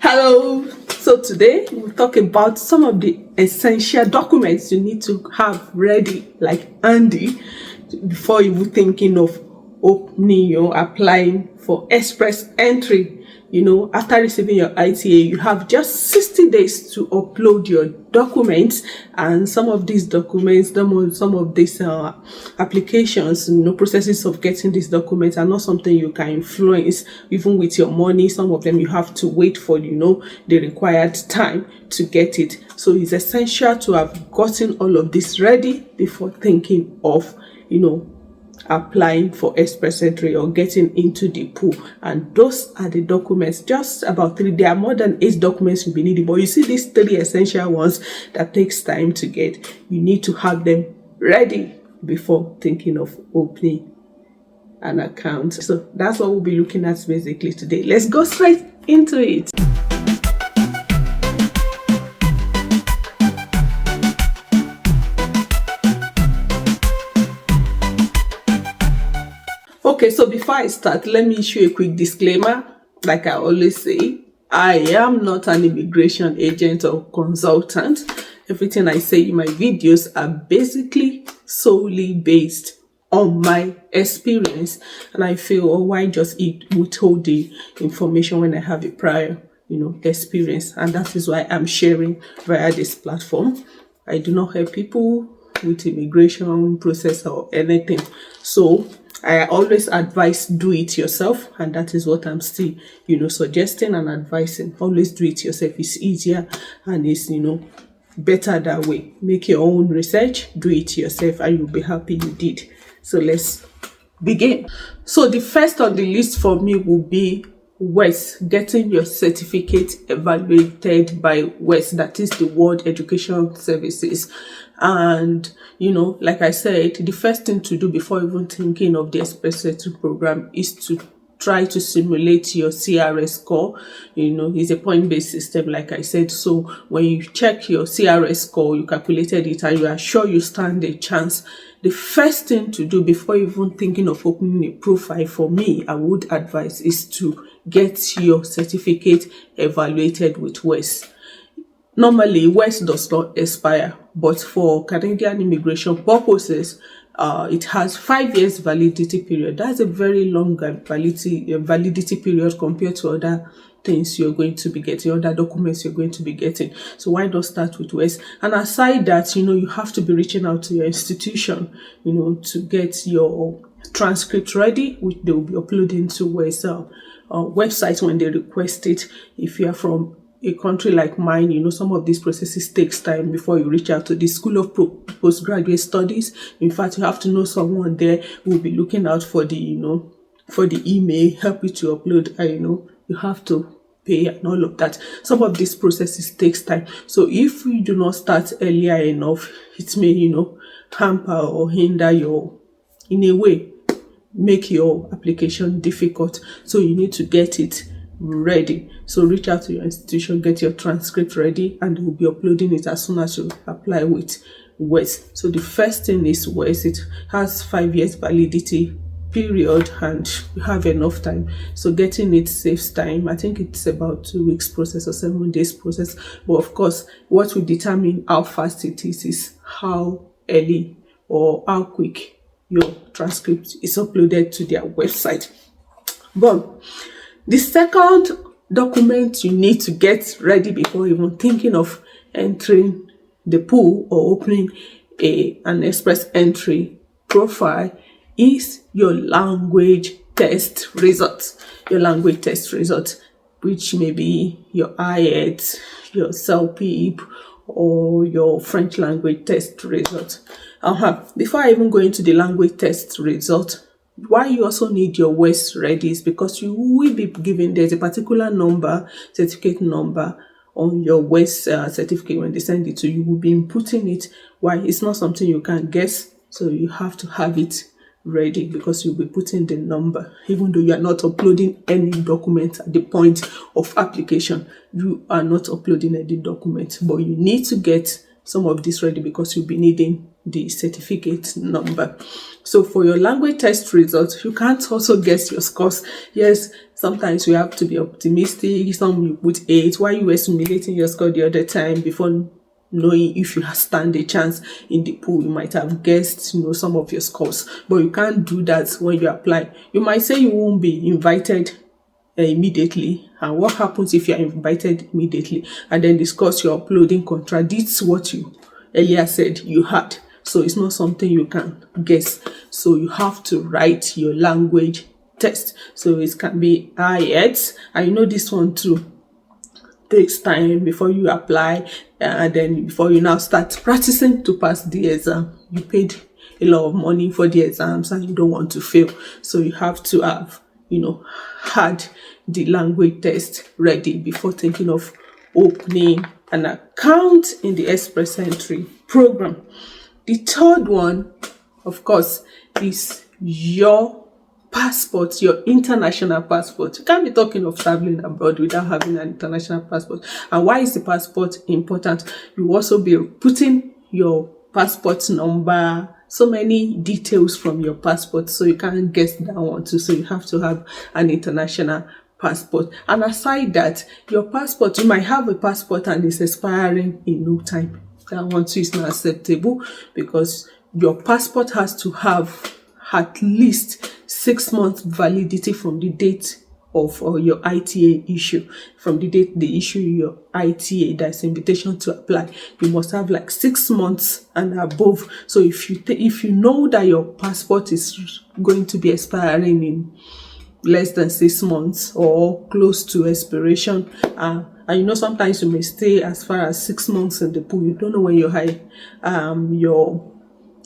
Hello. So today we'll talk about some of the essential documents you need to have ready, like handy, before you were thinking of opening or applying for express entry. After receiving your ITA, you have just 60 days to upload your documents, and some of these documents, some of these applications, processes of getting these documents are not something you can influence, even with your money. Some of them you have to wait for, the required time to get it. So it's essential to have gotten all of this ready before thinking of, applying for express entry or getting into the pool. And those are the documents, just about 3. There are more than 8 documents you'll be needing, but you see these 3 essential ones that takes time to get. You need to have them ready before thinking of opening an account. So that's what we'll be looking at basically today. Let's go straight into it. Okay, so before I start, let me issue a quick disclaimer. Like I always say, I am not an immigration agent or consultant. Everything I say in my videos are basically solely based on my experience, and I feel, why just withhold the information when I have a prior, experience, and that is why I'm sharing via this platform. I do not help people with immigration process or anything, so I always advise do it yourself, and that is what I'm still, suggesting and advising. Always do it yourself. It's easier and it's, better that way. Make your own research, do it yourself, and you'll be happy you did. So let's begin. So the first on the list for me will be WES, getting your certificate evaluated by WES, that is the World Education Services. And like I said, the first thing to do before even thinking of the express entry program is to try to simulate your CRS score. It's a point-based system, like I said. So when you check your CRS score, you calculated it and you are sure you stand a chance, the first thing to do before even thinking of opening a profile, for me, I would advise, is to get your certificate evaluated with WES. Normally, WES does not expire, but for Canadian immigration purposes, it has 5 years validity period. That's a very long validity period compared to other things you're going to be getting, other documents you're going to be getting. So why not start with WES? And aside that, you have to be reaching out to your institution, to get your transcript ready, which they will be uploading to WES website when they request it. If you are from a country like mine, some of these processes takes time before you reach out to the School of Postgraduate Studies. In fact, you have to know someone there who will be looking out for the, for the email, help you to upload, you have to pay and all of that. Some of these processes takes time. So if you do not start earlier enough, it may, hamper or hinder in a way, make your application difficult. So you need to get it ready. So reach out to your institution, get your transcript ready, and we'll be uploading it as soon as you apply with WES. So the first thing is WES. It has 5 years validity period and you have enough time. So getting it saves time. I think it's about 2 weeks process or 7 days process. But of course, what will determine how fast it is how early or how quick your transcript is uploaded to their website. But the second document you need to get ready before even thinking of entering the pool or opening an express entry profile is your language test results. Your language test results, which may be your IELTS, your CELPIP, or your French language test result. Before I even go into the language test result, why you also need your WES ready is because you will be given, there's a particular number, certificate number on your WES certificate. When they send it to you, you will be inputting it. Why? It's not something you can guess, so you have to have it ready because you'll be putting the number. Even though you are not uploading any document at the point of application, you are not uploading any document, but you need to get some of this ready because you'll be needing the certificate number. So for your language test results, you can't also guess your scores. Yes, sometimes you have to be optimistic. Some you put 8 while you were simulating your score the other time before knowing if you stand a chance in the pool. You might have guessed, some of your scores, but you can't do that when you apply. You might say you won't be invited immediately, and what happens if you are invited immediately and then the scores you're uploading contradicts what you earlier said you had? So it's not something you can guess. So you have to write your language test. So it can be IELTS. I know this one too takes time before you apply, and then before you now start practicing to pass the exam. You paid a lot of money for the exams and you don't want to fail. So you have to have, had the language test ready before thinking of opening an account in the Express Entry program. The third one, of course, is your passport, your international passport. You can't be talking of traveling abroad without having an international passport. And why is the passport important? You also be putting your passport number, so many details from your passport, so you can't guess that one too. So you have to have an international passport. And aside that, your passport, you might have a passport and it's expiring in no time. That one too is not acceptable, because your passport has to have at least 6 months validity from the date of your ITA issue. From the date they issue your ITA, that's invitation to apply, you must have like 6 months and above. So if you know that your passport is going to be expiring in less than 6 months or close to expiration, and sometimes you may stay as far as 6 months in the pool. You don't know when your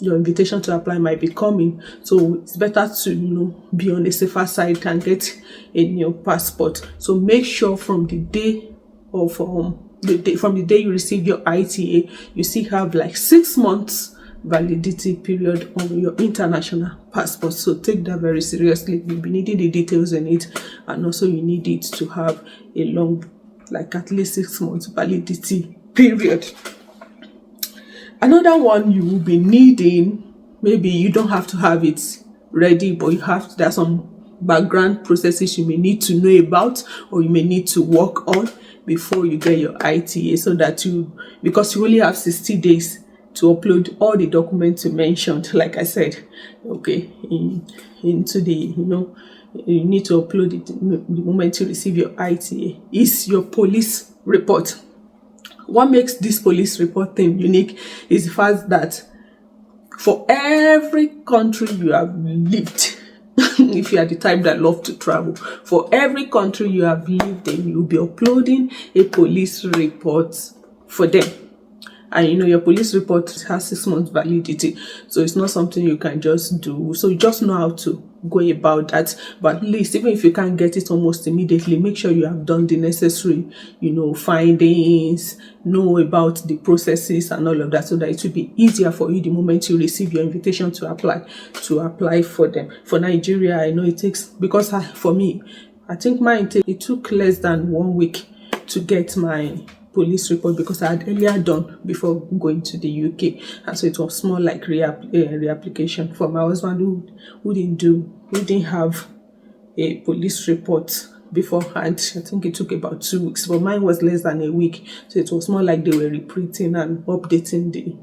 invitation to apply might be coming. So it's better to be on the safer side and get a new passport. So make sure from the day of from the day you receive your ITA, you still have like 6 months validity period on your international passport. So take that very seriously. You'll be needing the details in it, and also you need it to have a long, like at least 6 months validity period. Another one you will be needing, maybe you don't have to have it ready, but there are some background processes you may need to know about, or you may need to work on before you get your ITA, so that because you only have 60 days to upload all the documents you mentioned, like I said, okay, into the, you need to upload it the moment you receive your ITA, is your police report. What makes this police report thing unique is the fact that for every country you have lived, if you are the type that love to travel, for every country you have lived in, you'll be uploading a police report for them. And your police report has 6 months validity, so it's not something you can just do. So you just know how to go about that. But at least, even if you can't get it almost immediately, make sure you have done the necessary, findings, know about the processes and all of that, so that it will be easier for you the moment you receive your invitation to apply for them. For Nigeria, I know it takes, because for me, I think it took less than 1 week to get my police report, because I had earlier done before going to the UK, and so it was more like reapplication. For my husband who didn't have a police report beforehand, I think it took about 2 weeks, but mine was less than a week, so it was more like they were reprinting and updating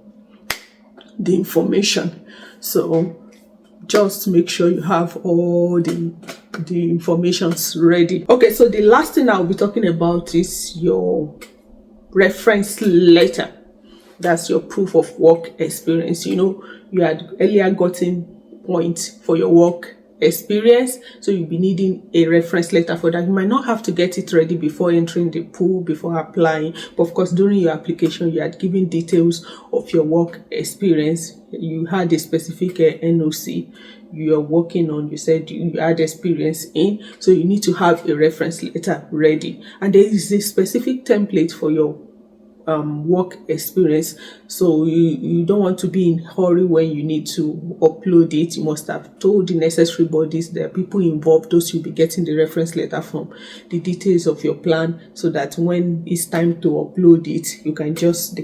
the information. So just make sure you have all the informations ready. Okay, so the last thing I'll be talking about is your reference letter. That's your proof of work experience. You had earlier gotten points for your work experience, so you'll be needing a reference letter for that. You might not have to get it ready before entering the pool, before applying, but of course during your application you had given details of your work experience. You had a specific NOC you are working on, you said you had experience in, so you need to have a reference letter ready. And there is a specific template for your work experience. So you don't want to be in hurry when you need to upload it. You must have told the necessary bodies, the people involved, those you'll be getting the reference letter from, the details of your plan, so that when it's time to upload it, they can just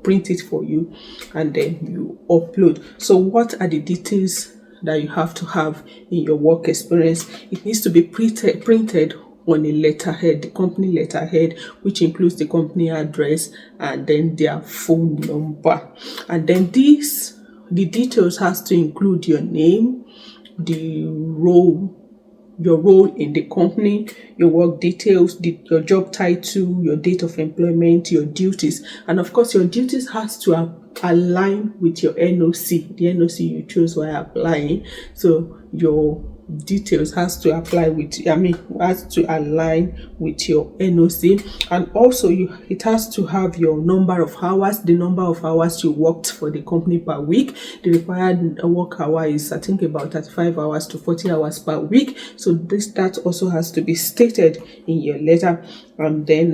print it for you, and then you upload. So what are the details that you have to have in your work experience? It needs to be printed on a letterhead, the company letterhead, which includes the company address and then their phone number. And then the details has to include your name, your role in the company, your work details, your job title, your date of employment, your duties, and of course your duties has to align with your NOC, the NOC you chose while applying. So your details has to align with your NOC, and also it has to have your number of hours, the number of hours you worked for the company per week. The required work hour is, I think, about 35 hours to 40 hours per week. So that also has to be stated in your letter. And then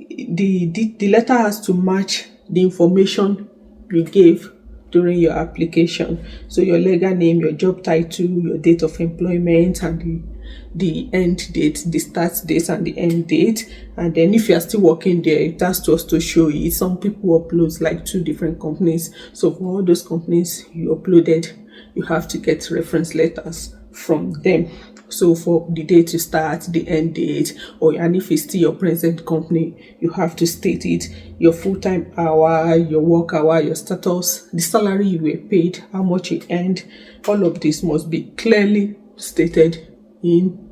the letter has to match the information you gave during your application. So your legal name, your job title, your date of employment, and the end date, the start date and the end date. And then if you are still working there, it has to also show it. Some people upload like 2 different companies. So for all those companies you uploaded, you have to get reference letters from them. So for the date you start, the end date, and if it's still your present company, you have to state it, your full-time hour, your work hour, your status, the salary you were paid, how much you earned. All of this must be clearly stated in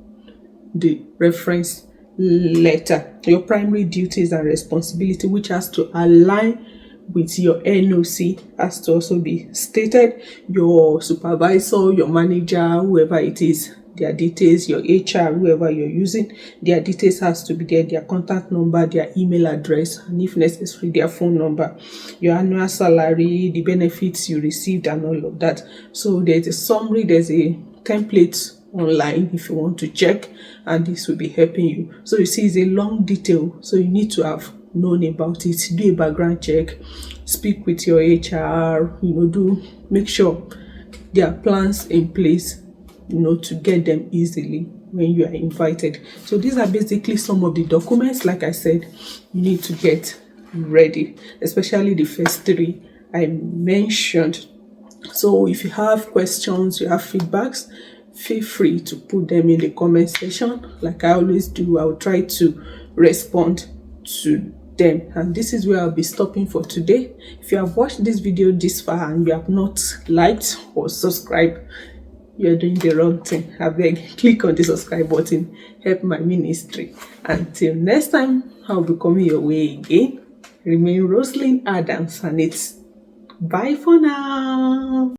the reference letter. Your primary duties and responsibility, which has to align with your NOC, has to also be stated. Your supervisor, your manager, whoever it is, their details, your HR, whoever you're using, their details has to be there, their contact number, their email address, and if necessary, their phone number, your annual salary, the benefits you received, and all of that. So there's a summary, there's a template online if you want to check, and this will be helping you. So you see, it's a long detail, so you need to have known about it. Do a background check, speak with your HR, make sure there are plans in place, to get them easily when you are invited. So these are basically some of the documents, like I said, you need to get ready, especially the first 3 I mentioned. So if you have questions, you have feedbacks, feel free to put them in the comment section. Like I always do, I'll try to respond to them. And this is where I'll be stopping for today. If you have watched this video this far and you have not liked or subscribed, you're doing the wrong thing. I beg, click on the subscribe button, help my ministry. Until next time, I'll be coming your way again. Remain Roslyn Adams, and it's bye for now.